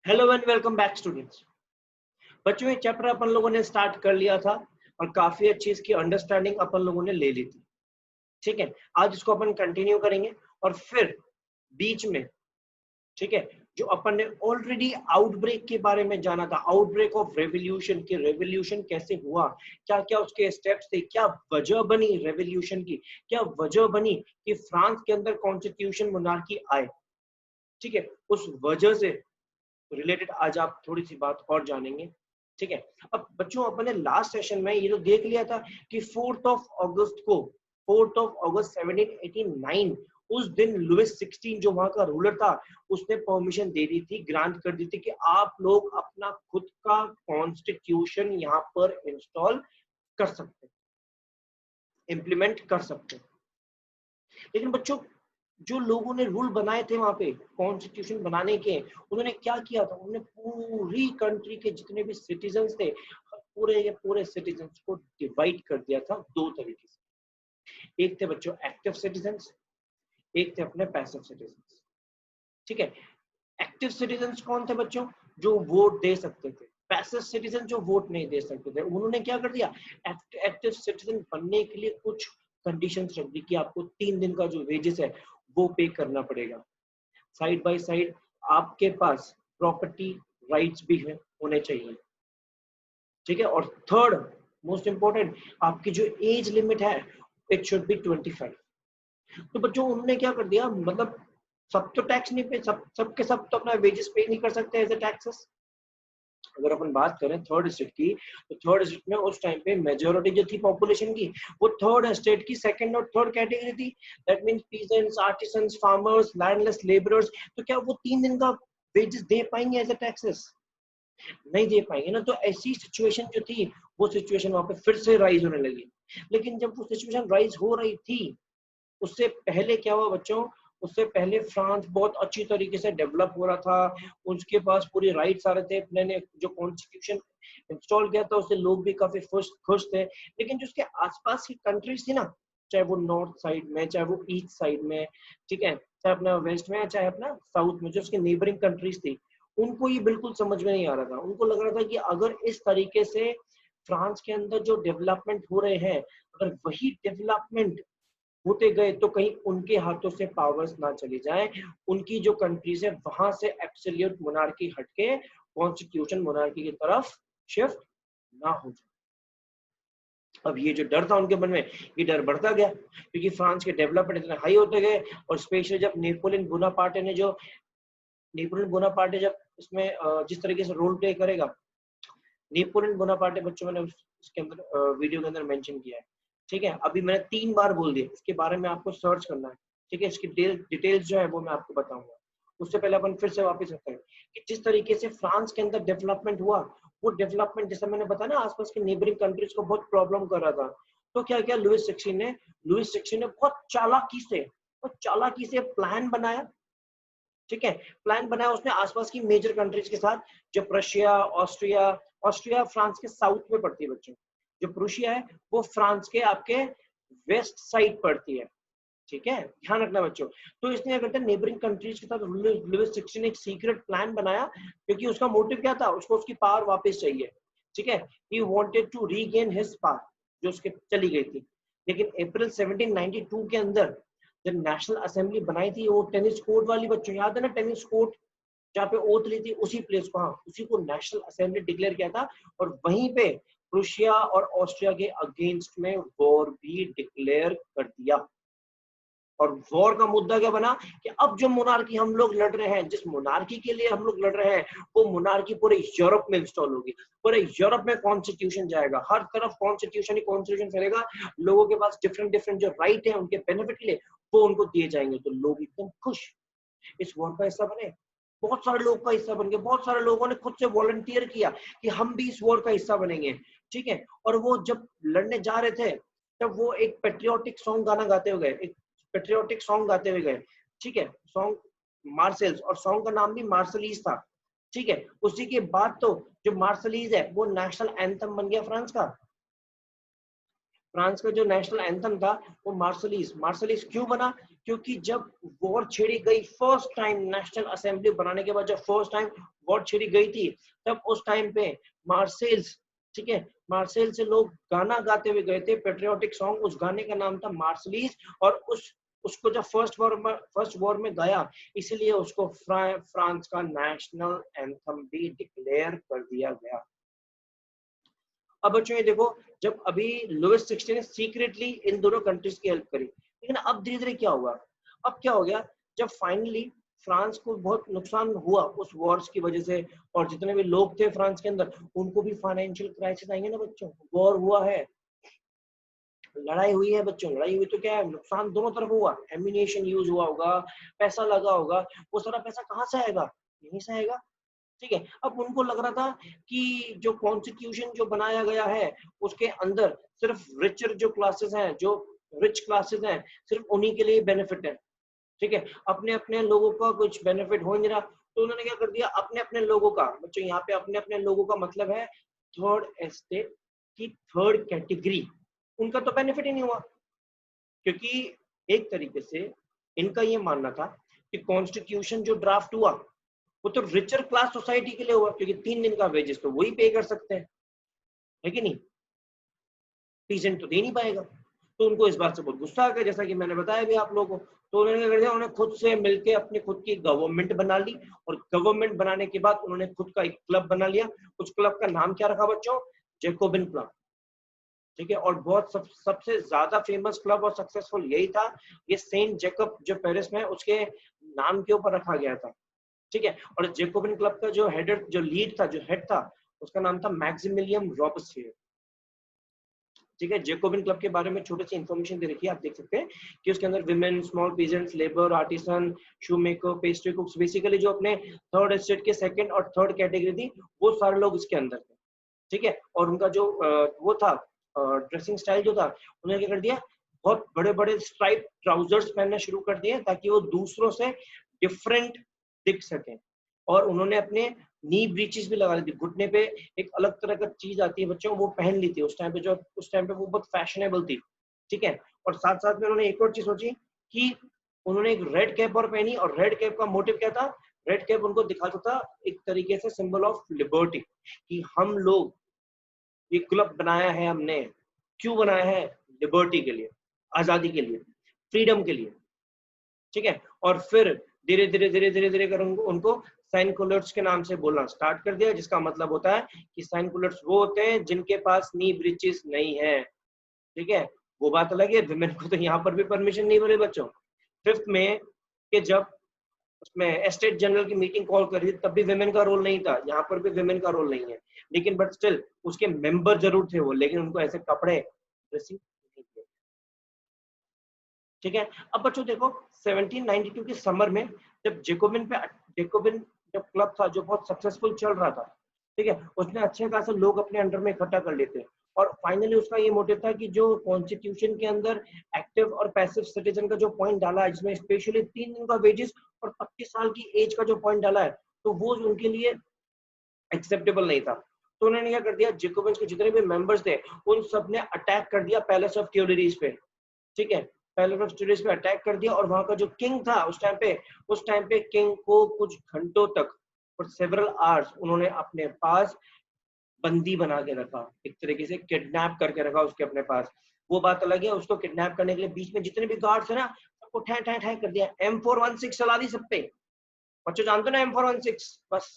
Hello and welcome back students. बच्चों, ये chapter अपन लोगों ने स्टार्ट कर लिया था और काफी अच्छी इसकी अंडरस्टैंडिंग अपन लोगों ने ले ली थी। ठीक है, आज इसको अपन कंटिन्यू करेंगे और फिर बीच में, ठीक है, जो अपन ने ऑलरेडी आउटब्रेक के बारे में जाना था, आउटब्रेक ऑफ रेवोल्यूशन की, रेवोल्यूशन कैसे हुआ, क्या क्या उसके स्टेप्स थे, क्या वजह बनी रेवोल्यूशन की, क्या वजह बनी कि फ्रांस के अंदर कॉन्स्टिट्यूशन मोनार्की आए। ठीक है, उस वजह से रिलेटेड आज आप थोड़ी सी बात और जानेंगे। ठीक है, अब बच्चों अपन ने लास्ट सेशन में ये तो देख लिया था कि 4 अगस्त 1789 उस दिन लुइस 16 जो वहां का रूलर था, उसने परमिशन दे दी थी, ग्रांट कर दी थी कि आप लोग अपना खुद का कॉन्स्टिट्यूशन यहाँ पर इंस्टॉल कर सकते, इंप्लीमेंट कर सकते। लेकिन बच्चों, जो लोगों ने रूल बनाए थे वहां पे कॉन्स्टिट्यूशन बनाने के, उन्होंने क्या किया था, उन्होंने पूरी कंट्री के जितने भी सिटीजन्स थे, पूरे के पूरे सिटीजन्स को डिवाइड कर दिया था दो तरीके से। एक थे बच्चों एक्टिव सिटीजन्स, एक थे अपने पैसिव सिटीजन्स। ठीक है, एक्टिव सिटीजन्स कौन थे बच्चों? जो वोट दे सकते थे। पैसिव सिटीजन जो वोट नहीं दे सकते थे। उन्होंने क्या कर दिया, एक्टिव सिटीजन बनने के लिए कुछ कंडीशंस रख दी कि आपको 3 दिन का जो वेजेस है वो पे करना पड़ेगा। साइड बाय साइड आपके पास प्रॉपर्टी राइट्स भी होने चाहिए। ठीक है, और थर्ड मोस्ट इंपॉर्टेंट, आपकी जो एज लिमिट है इट शुड बी 25। तो बच्चों उन्होंने क्या कर दिया, मतलब सब तो टैक्स नहीं पे, सबके सब तो अपना वेजेस पे नहीं कर सकते एज ए टैक्सेस। अगर अपन बात करें थर्ड स्टेट की, तो थर्ड स्टेट में उस टाइम पे मेजोरिटी जो थी पॉपुलेशन की, वो थर्ड स्टेट की सेकंड और थर्ड कैटेगरी थी। That means peasants, artisans, farmers, landless labourers. तो क्या वो 3 दिन का वेजेस दे पाएंगे एज ए टैक्सेस? नहीं दे पाएंगे ना। तो ऐसी सिचुएशन जो थी, वो सिचुएशन वहां पे फिर से राइज होने लगी। लेकिन जब वो सिचुएशन राइज हो रही थी, उससे पहले क्या हुआ बच्चों, उससे पहले फ्रांस बहुत अच्छी तरीके से डेवलप हो रहा था, उसके पास पूरी राइट्स आ रहे थे। अपने ने जो कॉन्स्टिट्यूशन इंस्टॉल किया था उससे लोग भी काफी खुश थे। लेकिन जो उसके आसपास की कंट्रीज थी ना, चाहे वो नॉर्थ साइड में, चाहे वो ईस्ट साइड में, ठीक है, चाहे अपना वेस्ट में, चाहे अपना साउथ में, जो उसकी नेबरिंग कंट्रीज थी, उनको ये बिल्कुल समझ में नहीं आ रहा था। उनको लग रहा था कि अगर इस तरीके से फ्रांस के अंदर जो डेवलपमेंट हो रहे हैं, अगर वही डेवलपमेंट होते गए तो कहीं उनके हाथों से पावर्स ना चली जाए, उनकी जो कंट्रीज है वहां से एब्सोल्यूट मोनार्की हटके कॉन्स्टिट्यूशन मोनार्की की तरफ शिफ्ट ना हो जाए। अब ये जो डर था उनके मन में, ये डर बढ़ता गया क्योंकि फ्रांस के डेवलपमेंट इतने हाई होते गए। और स्पेशली जब नेपोलियन बोनापार्टे ने जब इसमें जिस तरीके से रोल प्ले करेगा, नेपोलियन बोनापार्टे बच्चों मैंने उसके अंदर वीडियो के अंदर मेंशन किया है। ठीक है, अभी मैंने 3 बार बोल दिया, इसके बारे में आपको सर्च करना है। ठीक है, इसकी डिटेल्स जो है वो मैं आपको बताऊंगा। उससे पहले अपन फिर से वापस रखते हैं कि जिस तरीके से फ्रांस के अंदर डेवलपमेंट हुआ, वो डेवलपमेंट जैसा मैंने बताया ना, आसपास के नेबरिंग कंट्रीज को बहुत प्रॉब्लम कर रहा था। तो क्या किया लुइस 16 ने बहुत चालाकी से प्लान बनाया। ठीक है, प्लान बनाया उसने आसपास की मेजर कंट्रीज के साथ, जो प्रशिया, ऑस्ट्रिया फ्रांस के साउथ में पड़ती है बच्चों। जो प्रुशिया है वो फ्रांस के आपके वेस्ट साइड पड़ती है। ठीक है, ध्यान रखना बच्चों। तो इसने क्या करता है, नेबरिंग कंट्रीज के साथ लुइस 16 ने एक सीक्रेट प्लान बनाया, क्योंकि उसका मोटिव क्या था, उसको उसकी पावर वापस चाहिए। ठीक है, he wanted to regain his power जो उसके चली गई थी। लेकिन अप्रैल 1792 के अंदर जब नेशनल असेंबली बनाई थी, वो टेनिस कोर्ट वाली, बच्चों याद है ना, टेनिस कोर्ट जहाँ पे ओथ ली थी, उसी प्लेस को, हाँ, उसी को नेशनल असेंबली डिक्लेयर किया था। और वहीं पे प्रुशिया और ऑस्ट्रिया के अगेंस्ट में वॉर भी डिक्लेयर कर दिया। और वॉर का मुद्दा क्या बना कि अब जो मोनार्की हम लोग लड़ रहे हैं, जिस मोनार्की के लिए हम लोग लड़ रहे हैं, वो मोनार्की पूरे यूरोप में इंस्टॉल होगी। पूरे यूरोप में कॉन्स्टिट्यूशन जाएगा, हर तरफ कॉन्स्टिट्यूशन ही कॉन्स्टिट्यूशन चलेगा। लोगों के पास डिफरेंट डिफरेंट जो राइट है उनके बेनिफिट के लिए वो उनको दिए जाएंगे। तो लोग एकदम खुश इस वॉर का हिस्सा बने। बहुत सारे लोग का हिस्सा बन गए, बहुत सारे लोगों ने खुद से वॉलंटियर किया कि हम भी इस वॉर का हिस्सा बनेंगे। ठीक है, और वो जब लड़ने जा रहे थे, तब वो एक पेट्रियोटिक सॉन्ग गाना गाते हुए गए, पेट्रियोटिक सॉन्ग गाते हुए गए। ठीक है, सॉन्ग मार्सेल्स, और सॉन्ग का नाम भी मार्सलीज था। ठीक है, उसी के बाद तो जो मार्सलीज है वो नेशनल एंथम बन गया फ्रांस का। फ्रांस का जो नेशनल एंथम था वो मार्सलीज क्यों बना? क्योंकि जब वॉर छेड़ी गई फर्स्ट टाइम, नेशनल असेंबली बनाने के बाद जब फर्स्ट टाइम वॉर छेड़ी गई थी, तब उस टाइम पे मार्सेल्स, ठीक है, मार्सेल से लोग गाना गाते हुए गए थे, पेट्रियोटिक सॉन्ग, उस गाने का नाम था मार्सलीज, और उसको जब फर्स्ट वॉर में गाया, इसीलिए उसको फ्रांस का नेशनल एंथम भी डिक्लेयर कर दिया गया। अब बच्चों ये देखो, जब अभी लुईस 16 ने सीक्रेटली इन दोनों कंट्रीज की हेल्प करी, लेकिन अब धीरे धीरे क्या हुआ, अब क्या हो गया, जब फाइनली फ्रांस को बहुत नुकसान हुआ उस वॉर्स की वजह से, और जितने भी लोग थे फ्रांस के अंदर, उनको भी फाइनेंशियल क्राइसिस आएंगे ना बच्चों, वॉर हुआ है, लड़ाई हुई है बच्चों, लड़ाई हुई तो क्या है, नुकसान दोनों तरफ हुआ, एम्यूनिशन यूज हुआ होगा, पैसा लगा होगा, वो सारा पैसा कहाँ से आएगा, यहीं से आएगा, ठीक है। अब उनको लग रहा था कि जो कॉन्स्टिट्यूशन जो बनाया गया है उसके अंदर सिर्फ रिचर जो क्लासेस हैं, जो रिच क्लासेस हैं, सिर्फ उन्हीं के लिए बेनिफिट है, ठीक है, अपने अपने लोगों का कुछ बेनिफिट हो नहीं रहा, तो उन्होंने क्या कर दिया, अपने अपने लोगों का, बच्चों यहाँ पे अपने अपने लोगों का मतलब है थर्ड एस्टेट की थर्ड कैटेगरी, उनका तो बेनिफिट ही नहीं हुआ, क्योंकि एक तरीके से इनका ये मानना था कि कॉन्स्टिट्यूशन जो ड्राफ्ट हुआ वो तो रिचर क्लास सोसाइटी के लिए हुआ, क्योंकि 3 दिन का वेजेस तो वही पे कर सकते हैं, है कि नहीं, पीजेंट तो दे नहीं पाएगा, तो उनको इस बात से बहुत गुस्सा आ गया, जैसा कि मैंने बताया भी आप लोगों को, तो उन्होंने क्या कर दिया, उन्होंने खुद से मिलके अपनी खुद की गवर्नमेंट बना ली, और गवर्नमेंट बनाने के बाद उन्होंने खुद का एक क्लब बना लिया, उस क्लब का नाम क्या रखा बच्चों, जैकोबिन क्लब, ठीक है, और बहुत सबसे ज्यादा फेमस क्लब और सक्सेसफुल यही था, ये सेंट जेकब जो पेरिस में उसके नाम के ऊपर रखा गया था, ठीक है, और जैकोबिन क्लब का जो हेडर, जो लीड था, जो हेड था, उसका नाम था मैक्सिमिलियन रॉबस्पियर, ठीक है। जैकोबिन क्लब के बारे में छोटी सी इन्फॉर्मेशन दे रखी है, आप देख सकते हैं कि उसके अंदर women, small peasants, labour, artisan, शू मेकर, पेस्ट्री कुक्स, बेसिकली जो अपने थर्ड एस्टेट के सेकंड और थर्ड कैटेगरी थी, वो सारे लोग इसके अंदर थे, ठीक है, और उनका जो वो था ड्रेसिंग स्टाइल जो था, उन्होंने क्या कर दिया, बहुत बड़े बड़े स्ट्राइप ट्राउजर्स पहनना शुरू कर दिए, ताकि वो दूसरों से डिफरेंट दिख सके, और उन्होंने अपने नी ब्रीचेस भी लगा ली थी, घुटने पे एक अलग तरह का चीज आती है बच्चों, वो पहन ली थी उस टाइम पे, जो उस टाइम पे वो बहुत फैशनेबल थी, ठीक है, और साथ साथ में उन्होंने एक और चीज सोची कि उन्होंने एक रेड कैप और पहनी, और रेड कैप का मोटिव क्या था, रेड कैप उनको दिखाता था एक तरीके से सिंबल ऑफ लिबर्टी, कि हम लोग ये क्लब बनाया है हमने, क्यों बनाया है, लिबर्टी के लिए, आजादी के लिए, फ्रीडम के लिए, ठीक है, और फिर धीरे धीरे धीरे धीरे धीरे कर उनको साइन कलर्स के नाम से बोलना स्टार्ट कर दिया, जिसका मतलब होता है कि साइन कलर्स वो होते हैं जिनके पास नी ब्रीचेस नहीं है, ठीक है, वो बात अलग है, विमेन को तो यहाँ पर भी परमिशन नहीं मिले बच्चों, 5 में के जब उसमें एस्टेट जनरल की मीटिंग कॉल करी, तब भी विमेन का रोल नहीं था, यहाँ पर भी विमेन का रोल नहीं है, लेकिन बट स्टिल उसके मेंबर जरूर थे वो, लेकिन उनको ऐसे कपड़े ड्रेसिंग नहीं थे, ठीक है। अब बच्चों देखो 1792 के समर में जब जेकोबिन जब क्लब था जो बहुत सक्सेसफुल चल रहा था, ठीक है, उसने अच्छे खासे लोग अपने अंडर में इकट्ठा कर लेते, और फाइनली उसका ये मोटिव था कि जो कॉन्स्टिट्यूशन के अंदर एक्टिव और पैसिव सिटीजन का जो पॉइंट डाला है, जिसमें स्पेशली 3 दिन का वेजेस और 25 साल की एज का जो पॉइंट डाला है, तो वो उनके लिए एक्सेप्टेबल नहीं था, तो उन्होंने क्या कर दिया, जेकोबिन्स के जितने भी मेंबर्स थे उन सब ने अटैक कर दिया पैलेस ऑफ ट्यूलरीज पे, ठीक है, पैलेस ऑफ ट्यूलरीज पे अटैक कर दिया, और वहां का जो किंग था उस टाइम पे किंग को कुछ घंटों तक और सेवरल आवर्स उन्होंने अपने पास बंदी बना के रखा, एक तरीके से किडनैप करके रखा उसके अपने पास, वो बात अलग है, उसको किडनैप करने के लिए बीच में जितने भी गार्ड्स है ना, सबको ठै ठै ठै कर दिया, M416 चला दी सब पे, बच्चों जानते ना M416, बस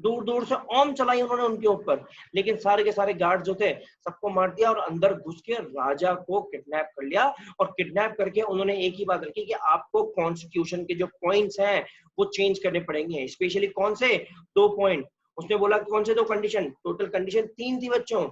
दूर दूर से ओम चलाई उन्होंने उनके ऊपर, लेकिन सारे के सारे गार्ड जो थे सबको मार दिया, और अंदर घुस के राजा को किडनैप कर लिया, और किडनैप करके उन्होंने एक ही बात रखी कि आपको कॉन्स्टिट्यूशन के जो पॉइंट्स हैं वो चेंज करने पड़ेंगे, स्पेशली कौन से 2 पॉइंट, उसने बोला कि कौन से 2 कंडीशन, टोटल कंडीशन 3 थी बच्चों,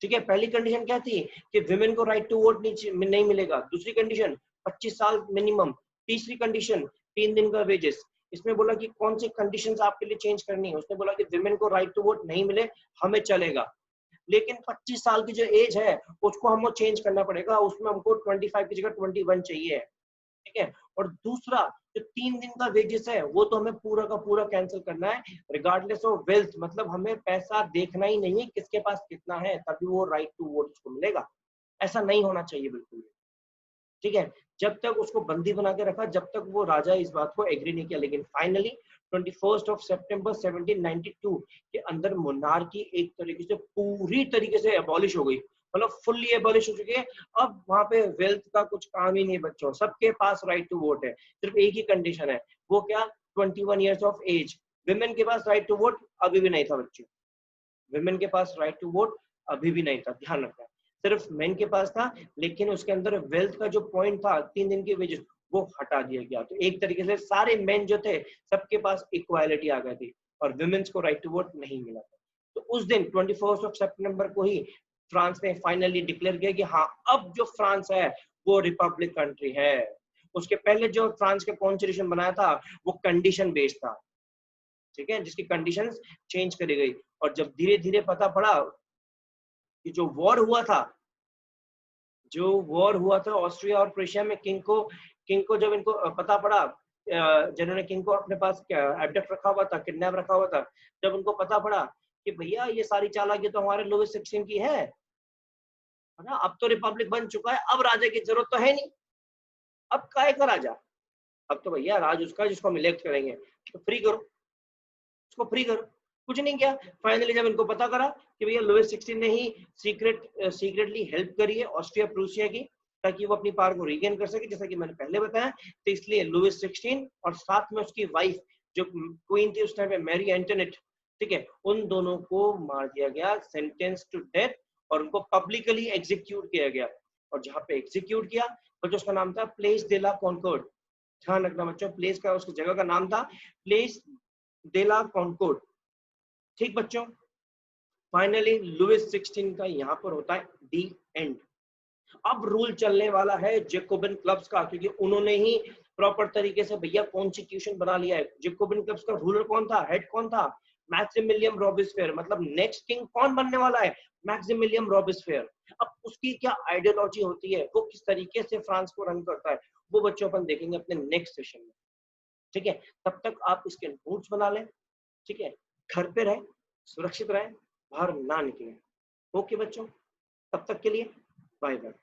ठीक है, पहली कंडीशन क्या थी कि विमेन को राइट टू वोट नहीं मिलेगा, दूसरी कंडीशन 25 साल मिनिमम, तीसरी कंडीशन 3 दिन का वेजेस, इसमें बोला कि कौन सी कंडीशंस आपके लिए चेंज करनी है, उसने बोला कि विमेन को राइट टू वोट नहीं मिले हमें चलेगा, लेकिन 25 साल की जो एज है उसको हमको चेंज करना पड़ेगा, उसमें हमको 25 की जगह 21 चाहिए, ठीक है, और दूसरा जो 3 दिन का वेजेस है वो तो हमें पूरा का पूरा कैंसिल करना है, रिगार्डलेस ऑफ वेल्थ, मतलब हमें पैसा देखना ही नहीं है किसके पास कितना है, तभी वो राइट टू वोट उसको मिलेगा, ऐसा नहीं होना चाहिए बिल्कुल, ठीक है, जब तक उसको बंदी बना के रखा, जब तक वो राजा इस बात को एग्री नहीं किया। लेकिन फाइनली 21 सितंबर 1792 के अंदर मोनार्की एक तरीके से पूरी तरीके से एबॉलिश हो गई, मतलब फुल्ली एबॉलिश हो चुकी है। अब वहां पे वेल्थ का कुछ काम ही नहीं बच्चों, सबके पास राइट टू वोट है। सिर्फ एक ही कंडीशन है, वो क्या, 21 ईयर्स ऑफ एज। विमेन के पास राइट टू वोट अभी भी नहीं था बच्चों, विमेन के पास राइट टू वोट अभी भी नहीं था, ध्यान रखना। सिर्फ मेन के पास था, लेकिन उसके अंदर वेल्थ का जो पॉइंट था 3 दिन की वेजेस, वो हटा दिया गया। तो एक तरीके से सारे मेन जो थे सबके पास इक्वालिटी आ गई थी और विमेन्स को राइट टू वोट नहीं मिला था। तो उस दिन 21 सितंबर को ही फ्रांस ने फाइनली डिक्लेयर किया कि हाँ, अब जो फ्रांस है वो रिपब्लिक कंट्री है। उसके पहले जो फ्रांस का कॉन्स्टिट्यूशन बनाया था वो कंडीशन बेस्ड था, ठीक है, जिसकी कंडीशंस चेंज करी गई। और जब धीरे धीरे पता पड़ा कि जो वॉर हुआ था, ऑस्ट्रिया और प्रेशिया में, किंग को जब इनको पता पड़ा, जिन्होंने किंग को अपने पास एबडक्ट रखा हुआ था, किडनैप रखा हुआ था, जब उनको पता पड़ा कि भैया ये सारी चालाकी तो हमारे लुईस 16 की है ना, अब तो रिपब्लिक बन चुका है, अब राजा की जरूरत तो है नहीं, अब काहे का राजा, अब तो भैया राज उसका जिसको हम इलेक्ट करेंगे, तो फ्री करो, उसको फ्री करो। कुछ नहीं किया। फाइनली जब इनको पता करा कि भैया लुईस 16 ने ही सीक्रेटली हेल्प करी है ऑस्ट्रिया प्रूसिया की, ताकि वो अपनी पावर को रीगेन कर सके, जैसा कि मैंने पहले बताया, तो इसलिए लुईस 16 और साथ में उसकी वाइफ जो क्वीन थी उस टाइम पे, मैरी एंटोनेट, ठीक है, उन दोनों को मार दिया गया, सेंटेंस टू डेथ, और उनको पब्लिकली एग्जीक्यूट किया गया। और जहां पे एग्जीक्यूट किया तो उसका नाम था प्लेस दे ला कॉन्कॉर्ड। ध्यान रखना बच्चों, प्लेस का, उसकी जगह का नाम था प्लेस दे ला कॉन्कॉर्ड। ठीक बच्चों, फाइनली लुईस 16 का यहाँ पर होता है दी एंड। अब रूल चलने वाला है जेकोबिन क्लब्स का, क्योंकि उन्होंने ही प्रॉपर तरीके से भैया कॉन्स्टिट्यूशन बना लिया है। जेकोबिन क्लब्स का रूलर कौन था, हेड कौन था, मैक्सिमिलियन रॉबिस्फेयर। मतलब नेक्स्ट किंग कौन बनने वाला है, मैक्सिमिलियन रॉबिस्फेयर। अब उसकी क्या आइडियोलॉजी होती है, वो किस तरीके से फ्रांस को रन करता है, वो बच्चों अपन देखेंगे अपने नेक्स्ट सेशन में, ठीक है। तब तक आप इसके नोट्स बना लें, ठीक है, घर पे रहें, सुरक्षित रहें, बाहर ना निकलें। ओके बच्चों, तब तक के लिए बाय बाय।